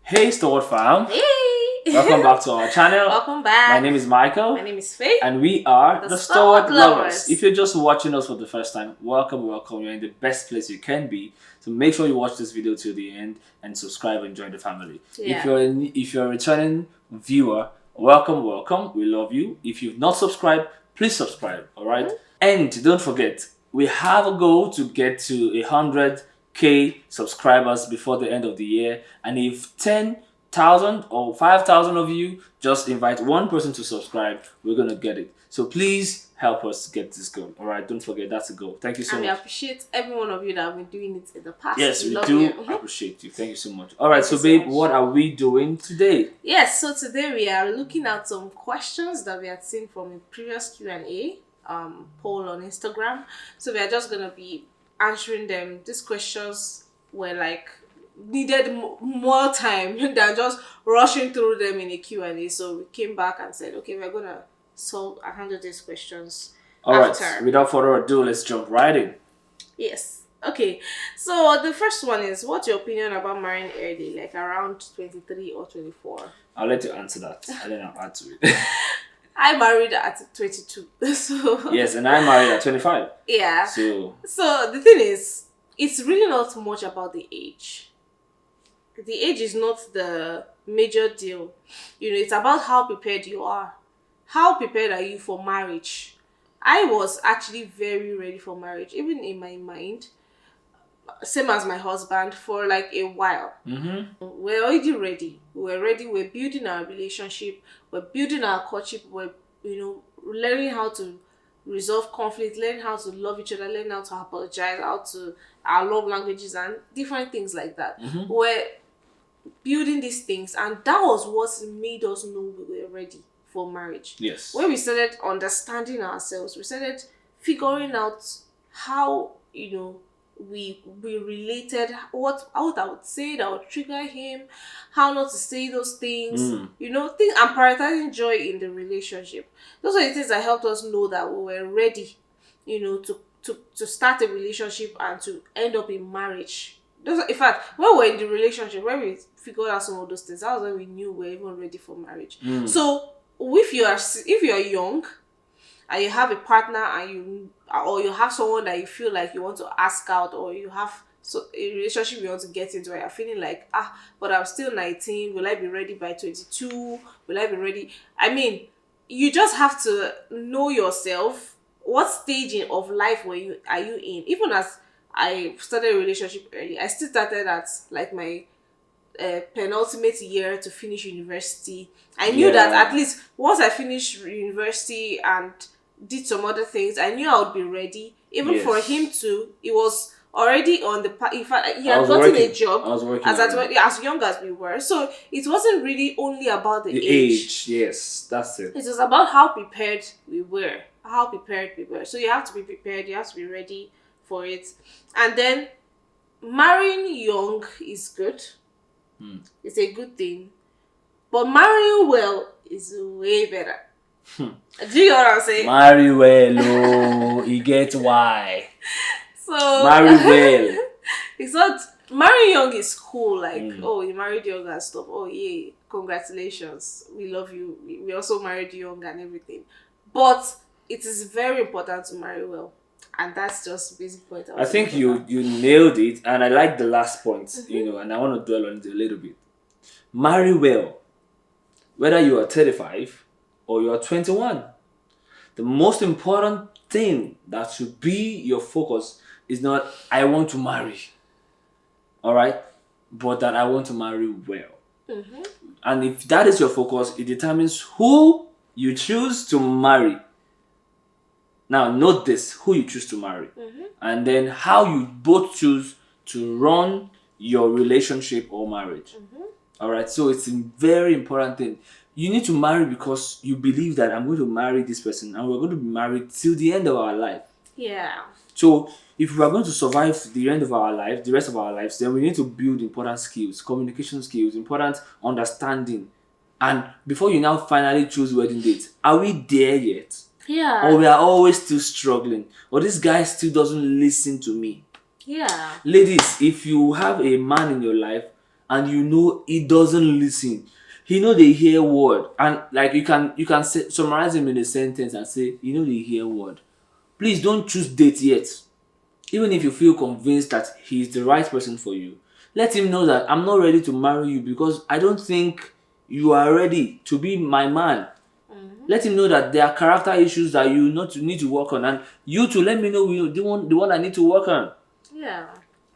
Hey Stalwart Fam, Hey! welcome back to our channel. Welcome back. My name is Michael. My name is Faith. And we are The Stalwart Stalwart Lovers. Lovers. If you're just watching us for the first time, welcome. You're in the best place you can be. So make sure you watch this video till the end and subscribe and join the family. Yeah. If you're a returning viewer, welcome. We love you. If you've not subscribed, please subscribe. All right? And don't forget, we have a goal to get to 100K subscribers before the end of the year. And if 10,000 or 5,000 of you just invite one person to subscribe, we're gonna get it. So please help us get this goal. All right, don't forget, that's a goal. Thank you so And much. we appreciate every one of you that have been doing it in the past. Yes, we love do you. appreciate you. Thank you so much. All right, Thank so you so babe, much. what are we doing today? Yes, so today we are looking at some questions that we had seen from a previous Q&A poll on Instagram. So we are just gonna be answering them. These questions were like needed more time than just rushing through them in a Q&A. So we came back and said, okay, we're gonna handle these questions All right, after. without further ado, let's jump right in. Yes. Okay. So the first one is, what's your opinion about marrying early, like around 23 or 24? I'll let you answer that, and then I'll add to it. I married at 22. So Yes, and I married at 25. yeah. So the thing is, it's really not much about the age. The age is not the major deal. It's about how prepared you are. How prepared are you for marriage? I was actually very ready for marriage, even in my mind. Same as my husband, for like a while. We're already ready. We're ready. We're building our relationship. We're building our courtship. We're, learning how to resolve conflict, learning how to love each other, learning how to apologize, our love languages and different things like that. We're building these things, and that was what made us know we were ready for marriage. yes. When we started understanding ourselves, we started figuring out how we related, what I would say that would trigger him, how not to say those things, things, and prioritizing joy in the relationship. Those are the things that helped us know that we were ready, to start a relationship and to end up in marriage. In fact, when we're in the relationship, when we figured out some of those things, that was when we knew we were even ready for marriage. So if you are young and you have a partner or you have someone that you feel like you want to ask out, or you have a relationship you want to get into, where you're feeling like, but I'm still 19, will I be ready by 22? Will I be ready? I mean, you just have to know yourself. What stage of life are you in? Even as I started a relationship early, I still started at like my penultimate year to finish university. I knew that at least once I finished university and did some other things, I knew I would be ready. Even for him too, it was already on the path. In fact, he had gotten a job as young as we were. So it wasn't really only about the age. Yes, that's it. It was about how prepared we were. So you have to be prepared. You have to be ready for it. And then marrying young is good. It's a good thing. But marrying well is way better. Do you know what I'm saying? Marry well, you get why. So Marry well. It's not, marrying young is cool, like you married young and stuff. Oh yeah, congratulations. We love you. We also married young and everything. But it is very important to marry well. And that's just the basic point. I think you nailed it, and I like the last point, and I want to dwell on it a little bit. Marry well, whether you are 35 or you are 21. The most important thing that should be your focus is not, I want to marry, all right, but that I want to marry well. And if that is your focus, it determines who you choose to marry. Now, note this, who you choose to marry. And then how you both choose to run your relationship or marriage. All right, so it's a very important thing. You need to marry because you believe that I'm going to marry this person and we're going to be married till the end of our life. Yeah. So if we are going to survive the end of our life, the rest of our lives, then we need to build important skills, communication skills, important understanding. And before you now finally choose wedding date, are we there yet? Yeah. Or we are always still struggling. Or this guy still doesn't listen to me. Yeah. Ladies, if you have a man in your life and you know he doesn't listen. He know they hear word, and like you can summarize him in a sentence and say, you know they hear word. Please don't choose date yet. Even if you feel convinced that he's the right person for you, let him know that I'm not ready to marry you because I don't think you are ready to be my man. Let him know that there are character issues that you not need to work on, and you to let me know the one I need to work on. Yeah.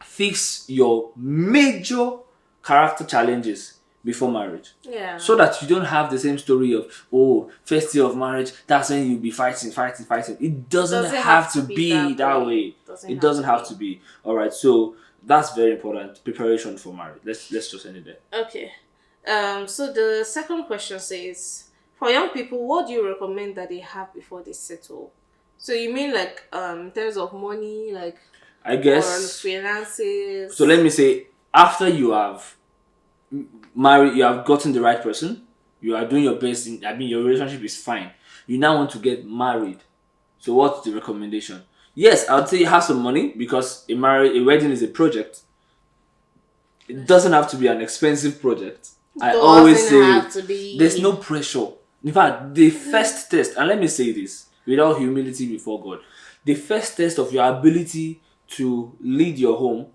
Fix your major character challenges before marriage, Yeah. so that you don't have the same story of, oh, first year of marriage, that's when you'll be fighting. It doesn't have to be that way. It doesn't have to be. All right, so that's very important. Preparation for marriage. Let's just end it there. Okay. So the second question says, for young people, what do you recommend that they have before they settle? So you mean like in terms of money, like, I or guess. finances? So let me say, after you have married, you have gotten the right person, you are doing your best. Your relationship is fine. You now want to get married. So what's the recommendation? Yes, I would say have some money, because a wedding is a project. It doesn't have to be an expensive project. I always Doesn't say have to be. there's no pressure. In fact, the first test, and let me say this without humility before God, the first test of your ability to lead your home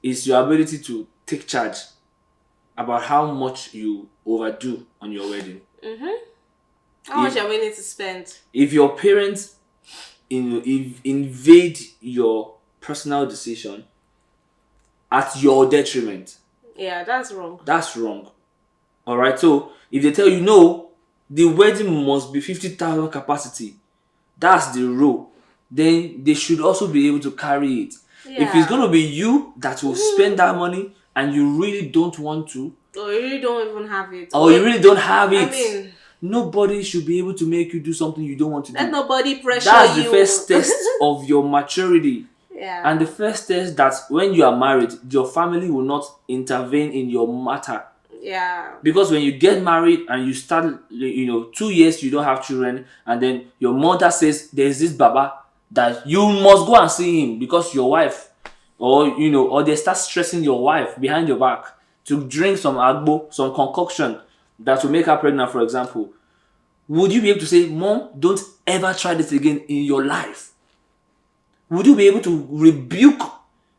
is your ability to take charge about how much you overdo on your wedding. How much are we need to spend? If your parents invade your personal decision at your detriment, Yeah, that's wrong. that's wrong. All right. So if they tell you no, the wedding must be 50,000 capacity, that's the rule, then they should also be able to carry it. If it's going to be you that will spend that money and you really don't want to, or you really don't even have it, or you really don't have it, I mean, nobody should be able to make you do something you don't want to do. let nobody pressure That's you. the first test of your maturity. Yeah. And the first test that when you are married, your family will not intervene in your matter. Yeah. Because when you get married and you start, 2 years you don't have children, and then your mother says there's this baba that you must go and see him because your wife, or they start stressing your wife behind your back to drink some agbo, some concoction that will make her pregnant, for example. Would you be able to say, Mom, don't ever try this again in your life? Would you be able to rebuke,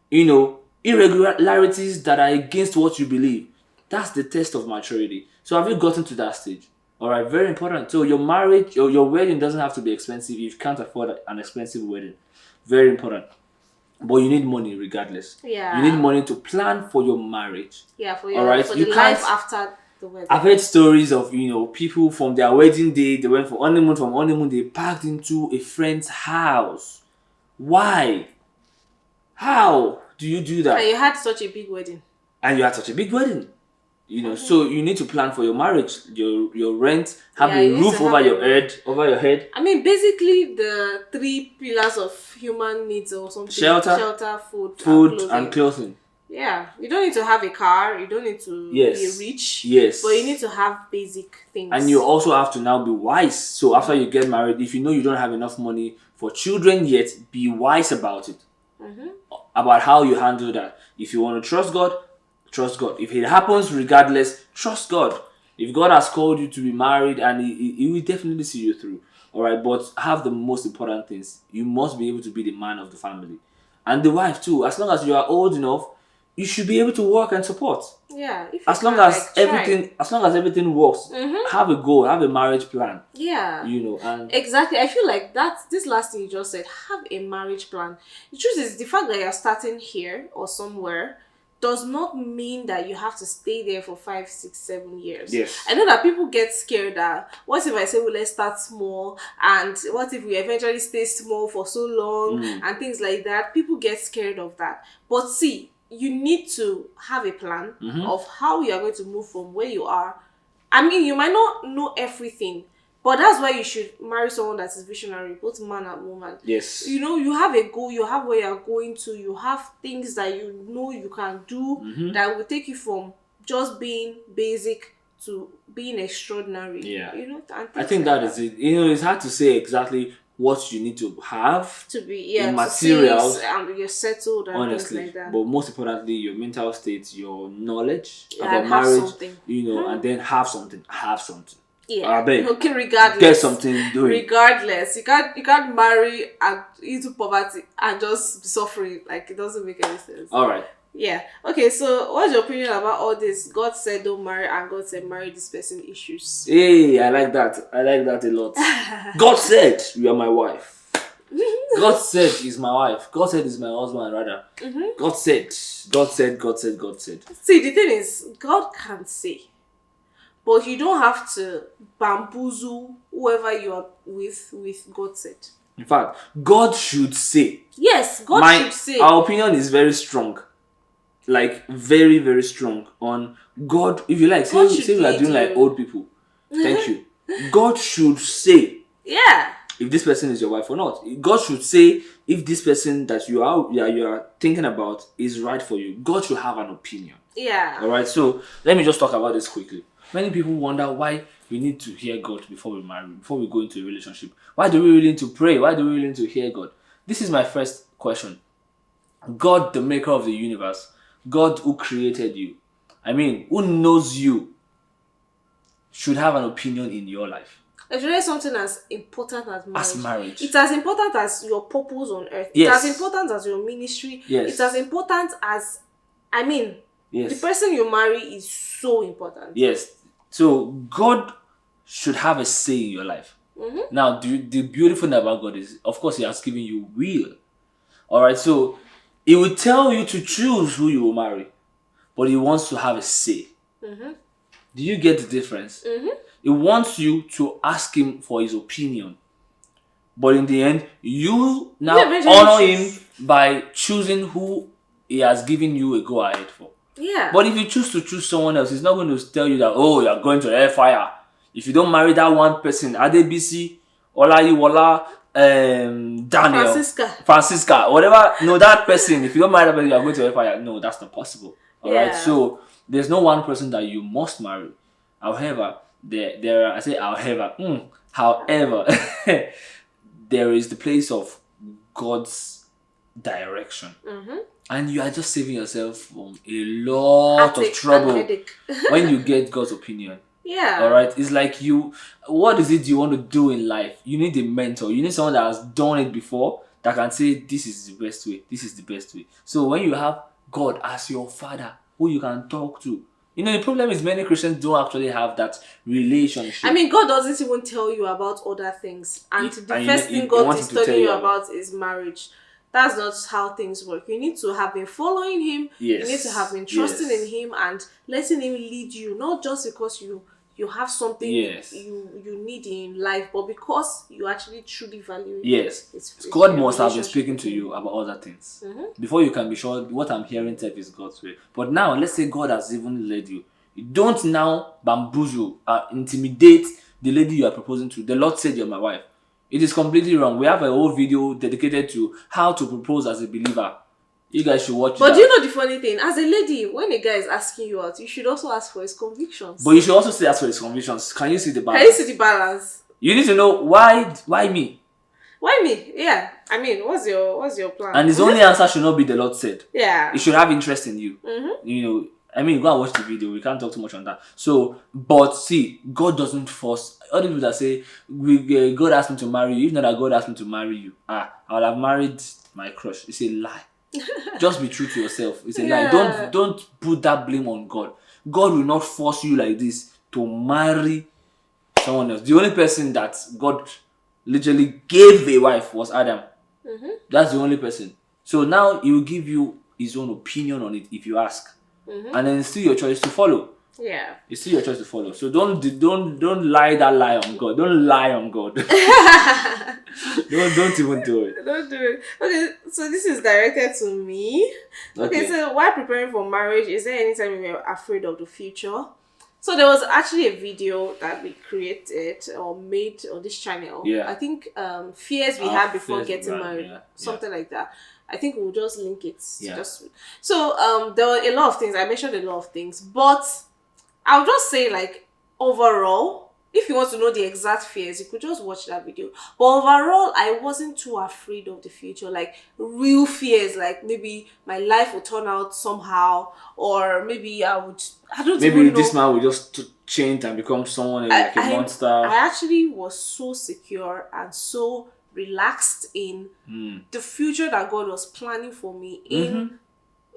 irregularities that are against what you believe? That's the test of maturity. So have you gotten to that stage? All right, very important. So your marriage or your wedding doesn't have to be expensive if you can't afford an expensive wedding. Very important. But you need money regardless. Yeah. You need money to plan for your marriage. Yeah, for All right? for You the can't- life after the wedding. I've heard stories of, people from their wedding day, they went for honeymoon, from honeymoon they packed into a friend's house. Why? How do you do that? And you had such a big wedding. And you had such a big wedding. So you need to plan for your marriage, your rent, have Yeah, a you need roof to over have your a head. I mean, basically the 3 pillars of human needs or something: Shelter, food, and clothing. Yeah, you don't need to have a car. You don't need to be rich. Yes. But you need to have basic things. And you also have to now be wise. So after you get married, if you know you don't have enough money for children yet, be wise about it. About how you handle that. If you want to trust God, trust God. If it happens regardless, trust God. If God has called you to be married, and he will definitely see you through. All right, but have the most important things. You must be able to be the man of the family. And the wife too. As long as you are old enough, you should be able to work and support. Yeah. As long as everything works, have a goal, have a marriage plan. Yeah. And exactly. I feel like this last thing you just said, have a marriage plan. The truth is, the fact that you're starting here or somewhere does not mean that you have to stay there for 5, 6, 7 years. Yes. I know that people get scared that, what if I say, well, let's start small, and what if we eventually stay small for so long, and things like that. People get scared of that. But see, you need to have a plan of how you are going to move from where you are. I mean, you might not know everything, but that's why you should marry someone that is visionary, both man and woman. yes. You have a goal, you have where you're going to, you have things that you know you can do that will take you from just being basic to being extraordinary. Yeah. And I think that is it. It's hard to say exactly what you need to have To be in to see materials, and you're settled and things honestly, like that. but most importantly, your mental state, your knowledge Yeah, and about have marriage, something. and then have something. Have something. I Yeah. beg. Okay, regardless. Get something doing. Regardless. You can't marry and into poverty and just be suffering. Like, it doesn't make any sense. All right. Yeah. Okay, so what's your opinion about all this? God said don't marry and God said marry this person issues. Hey, I like that. I like that a lot. God said you are my wife. God said is my wife. God said is my husband, rather. God said. God said. God said. God said. See, the thing is, God can say, but you don't have to bamboozle whoever you are with God said. In fact, God should say. Yes, God should say. Our opinion is very strong. Like, very, very strong on God. If you like, say we are doing like old people. Thank you. God should say. Yeah. If this person is your wife or not. God should say if this person that you are thinking about is right for you. God should have an opinion. Yeah. Alright, so let me just talk about this quickly. Many people wonder why we need to hear God before we marry, before we go into a relationship. Why do we really need to pray? Why do we really need to hear God? This is my first question. God, the maker of the universe, God who created you, who knows you, should have an opinion in your life. It's really something as important as marriage. It's as important as your purpose on earth. Yes. It's as important as your ministry. Yes. It's as important as, yes. the person you marry is so important. Yes. So God should have a say in your life. Now, the beautiful thing about God is, of course, He has given you will. Alright, so He will tell you to choose who you will marry, but He wants to have a say. Do you get the difference? He wants you to ask Him for His opinion, but in the end, you now honor Him by choosing who He has given you a go ahead for. Yeah. But if you choose to choose someone else, He's not going to tell you that, oh, you're going to hellfire if you don't marry that one person. Adebisi, Olayiwola, Daniel, Francisca, whatever. No, that person. If you don't marry that person, you're going to hellfire. No, that's not possible. All right. So there's no one person that you must marry. However, there are, I say however, there is the place of God's direction. And you are just saving yourself from a lot of trouble when you get God's opinion. Yeah. Alright? It's like what is it you want to do in life? You need a mentor. You need someone that has done it before that can say, this is the best way. This is the best way. So when you have God as your father, who you can talk to, the problem is many Christians don't actually have that relationship. God doesn't even tell you about other things. And the first thing God is telling you about is marriage. That's not how things work. You need to have been following Him. Yes. You need to have been trusting in Him and letting Him lead you. Not just because you have something you need in life, but because you actually truly value it. Yes. God must have been speaking to you about other things. Before you can be sure what I'm hearing is God's way. But now, let's say God has even led you. You don't now bamboozle, intimidate the lady you are proposing to. The Lord said you're my wife. It is completely wrong. We have a whole video dedicated to how to propose as a believer. You guys should watch it. But do you know the funny thing? As a lady, when a guy is asking you out, you should also ask for his convictions. But you should also say ask for his convictions. Can you see the balance? Can you see the balance? You need to know why me? Why me? Yeah. What's your plan? And his only answer should not be the Lord said. Yeah. He should have interest in you. Go and watch the video. We can't talk too much on that. So, but see, God doesn't force. All the people that say, God asked me to marry you. If not that God asked me to marry you, I would have married my crush. It's a lie. Just be true to yourself. It's a lie. Don't put that blame on God. God will not force you like this to marry someone else. The only person that God literally gave a wife was Adam. That's the only person. So now He will give you His own opinion on it if you ask. And then it's still your choice to follow. Yeah. It's still your choice to follow. So don't lie that lie on God. Don't lie on God. don't even do it. Don't do it. Okay, so this is directed to me. Okay, so while preparing for marriage, is there any time you were afraid of the future? So there was actually a video that we created or made on this channel. Yeah. I think fears we had before getting married. Something like that. I think we'll just link it. Yeah. So there were a lot of things. I mentioned a lot of things. But I'll just say, like, overall, if you want to know the exact fears, you could just watch that video. But overall, I wasn't too afraid of the future, like real fears, like maybe my life will turn out somehow, or maybe I don't Maybe even this know. man will just change and become someone else, I, like a I, monster. I actually was so secure and so relaxed in the future that God was planning for me in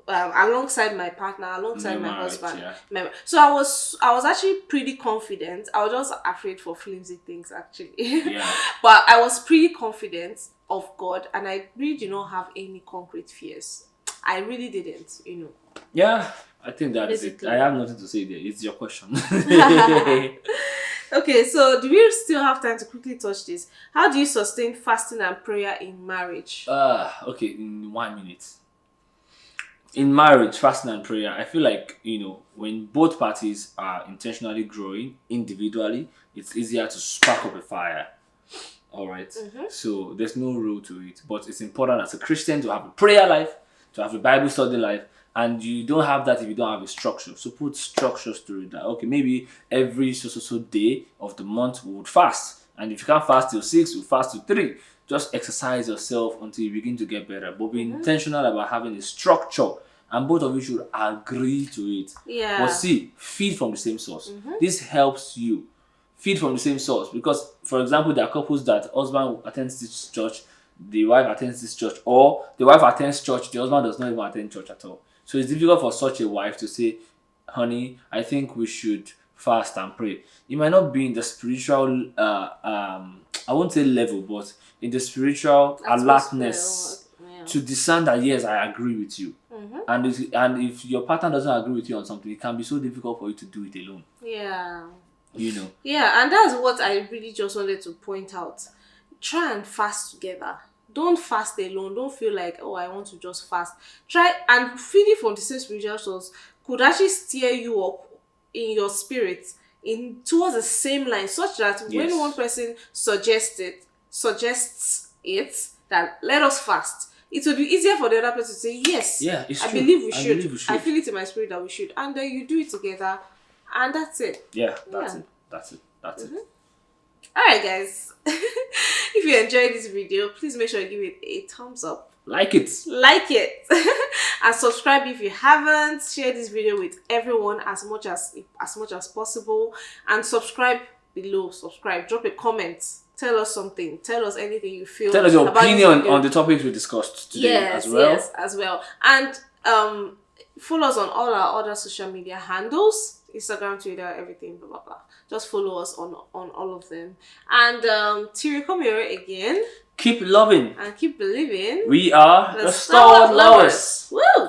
alongside my partner, alongside Your my marriage, husband. yeah. So I was actually pretty confident. I was just afraid for flimsy things actually. Yeah. But I was pretty confident of God, and I really did not have any concrete fears. I really didn't. Yeah, I think that is it. Basically. I have nothing to say there. It's your question. Okay, so do we still have time to quickly touch this? How do you sustain fasting and prayer in marriage? Okay, in 1 minute. In marriage, fasting and prayer, I feel like, when both parties are intentionally growing individually, it's easier to spark up a fire. All right. So there's no rule to it, but it's important as a Christian to have a prayer life, to have a Bible study life, and you don't have that if you don't have a structure. So put structures to it. That okay, maybe every so day of the month we would fast, and if you can't fast till 6, we fast till 3. Just exercise yourself until you begin to get better, but be intentional about having a structure, and both of you should agree to it. Yeah. But see, feed from the same source. This helps you feed from the same source, because for example there are couples that husband attends this church, the wife attends this church, or the wife attends church, the husband does not even attend church at all. So it's difficult for such a wife to say, honey, I think we should fast and pray. It might not be in the spiritual I won't say level, but in the spiritual alertness Yeah. to discern that yes, I agree with you. And if your partner doesn't agree with you on something, it can be so difficult for you to do it alone. Yeah. You know. Yeah, and that's what I really just wanted to point out. Try and fast together. Don't fast alone. Don't feel like, oh, I want to just fast. Try and feeding from the same spiritual source could actually steer you up in your spirit in towards the same line, such that Yes. when one person suggests it that let us fast, it will be easier for the other person to say yes. Yeah, it's I true. believe we I should. believe we should. I feel it in my spirit that we should, and then you do it together, and that's it. Yeah, that's Yeah. it. That's it. Alright guys, if you enjoyed this video, please make sure you give it a thumbs up, Like it. and subscribe if you haven't. Share this video with everyone as much as possible, and subscribe below. Drop a comment, tell us something, tell us anything you feel. Tell us your about this opinion video. on the topics we discussed today as well. Yes, as well. And follow us on all our other social media handles. Instagram, Twitter, everything, blah blah blah. Just follow us on all of them. And till we come here again, Keep loving. and keep believing. We are the Stalwart Stalwart Lovers. Woo!